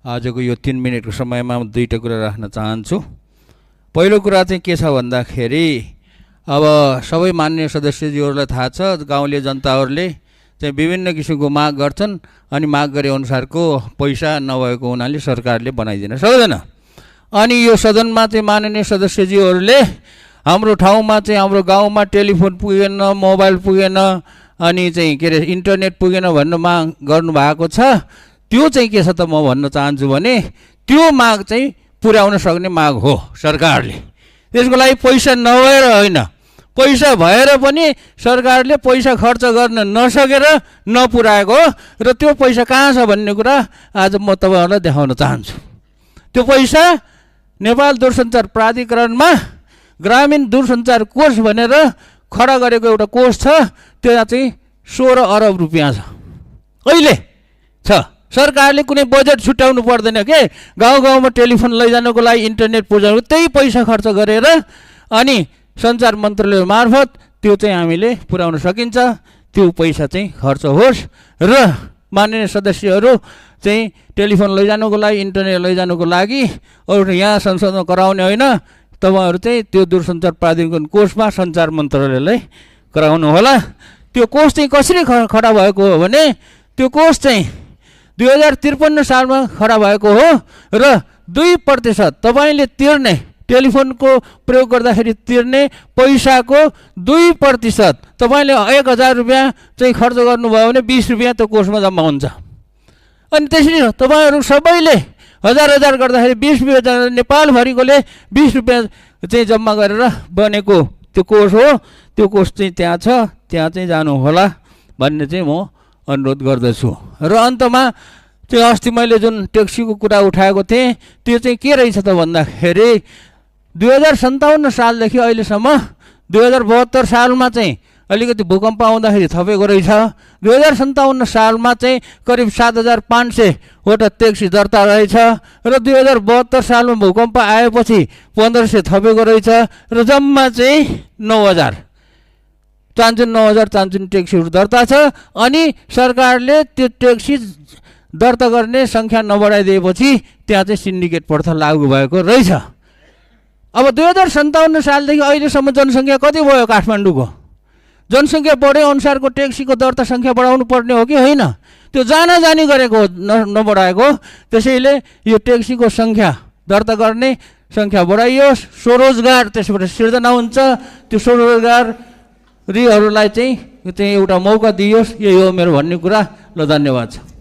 आजको यो 3 मिनेटको समयमा दुईटा कुरा राख्न चाहन्छु। पहिलो कुरा चाहिँ के छ भन्दाखेरि अब सबै माननीय सदस्यज्यूहरूलाई थाहा छ, गाउँले जनताहरूले चाहिँ विभिन्न किसिमको माग गर्छन् अनि माग गरे अनुसारको पैसा नभएको हुनाले सरकारले बनाइदिन सक्दैन। अनि यो सदनमा चाहिँ माननीय सदस्यज्यूहरूले हाम्रो ठाउँमा चाहिँ हाम्रो गाउँमा टेलिफोन पुगेन, मोबाइल पुगेन, अनि चाहिँ के अरे इन्टरनेट पुगेन भन्ने माग गर्नुभएको छ। त्यो चाहिँ के छ त म भन्न चाहन्छु भने त्यो माग चाहिँ पुर्याउन सक्ने माग हो सरकारले। त्यसको लागि पैसा नभएर होइन, पैसा भएर पनि सरकारले पैसा खर्च गर्न नसकेर नपुर्याएको हो र त्यो पैसा कहाँ छ भन्ने कुरा आज म तपाईँहरूलाई देखाउन चाहन्छु। त्यो पैसा नेपाल दूरसञ्चार प्राधिकरणमा ग्रामीण दूरसञ्चार कोष भनेर खडा गरेको एउटा कोष छ, त्यहाँ चाहिँ 16 अरब रुपियाँ छ। अहिले छ, सरकारले कुनै बजेट छुट्याउनु पर्दैन के, गाउँ गाउँमा टेलिफोन लैजानुको लागि, इन्टरनेट पुर्याउनु, त्यही पैसा खर्च गरेर अनि सञ्चार मन्त्रालय मार्फत त्यो चाहिँ हामीले पुर्याउन सकिन्छ। त्यो पैसा चाहिँ खर्च होस् र माननीय सदस्यहरू चाहिँ टेलिफोन लैजानुको लागि, इन्टरनेट लैजानुको लागि अरू यहाँ संसदमा कराउने होइन, तपाईँहरू चाहिँ त्यो दूरसञ्चार प्राधिकरण कोषमा सञ्चार मन्त्रालयलाई गराउनु होला। त्यो कोष चाहिँ कसरी खडा भएको हो भने त्यो कोष चाहिँ 2053 सालमा खडा भएको हो र 2% तपाईँले तिर्ने टेलिफोनको प्रयोग गर्दाखेरि तिर्ने पैसाको 2% तपाईँले 1000 रुपियाँ चाहिँ खर्च गर्नुभयो भने 20 रुपियाँ त्यो कोषमा जम्मा हुन्छ। अनि त्यसरी तपाईँहरू सबैले 1000 गर्दाखेरि 20 रुपियाँ नेपालभरिकोले 20 रुपियाँ चाहिँ जम्मा गरेर बनेको त्यो कोष हो। त्यो कोष चाहिँ त्यहाँ छ, त्यहाँ चाहिँ जानु होला भन्ने चाहिँ म अनुरोध गर्दछु। र अन्तमा चाहिँ अस्ति मैले जुन ट्याक्सीको कुरा उठाएको थिएँ त्यो चाहिँ के रहेछ त भन्दाखेरि 2057 सालदेखि अहिलेसम्म 2072 सालमा चाहिँ अलिकति भूकम्प आउँदाखेरि थपेको रहेछ। 2057 सालमा चाहिँ करिब 7500वटा ट्याक्सी दर्ता रहेछ र 2072 सालमा भूकम्प आएपछि 1500 थपेको रहेछ र जम्मा चाहिँ 9000 चान्चुन ट्याक्सीहरू दर्ता छ। अनि सरकारले त्यो ट्याक्सी दर्ता गर्ने सङ्ख्या नबढाइदिएपछि त्यहाँ चाहिँ सिन्डिकेट प्रथा लागू भएको रहेछ। अब 2057 सालदेखि अहिलेसम्म जनसङ्ख्या कति भयो काठमाडौँको? जनसङ्ख्या बढे अनुसारको ट्याक्सीको दर्ता सङ्ख्या बढाउनु पर्ने हो कि होइन? त्यो जानी गरेको नबढाएको। त्यसैले यो ट्याक्सीको सङ्ख्या दर्ता गर्ने सङ्ख्या बढाइयोस्, स्वरोजगार त्यसबाट सिर्जना हुन्छ, त्यो स्वरोजगारीहरूलाई चाहिँ एउटा मौका दियोस्। यही हो मेरो भन्ने कुरा। ल, धन्यवाद छ।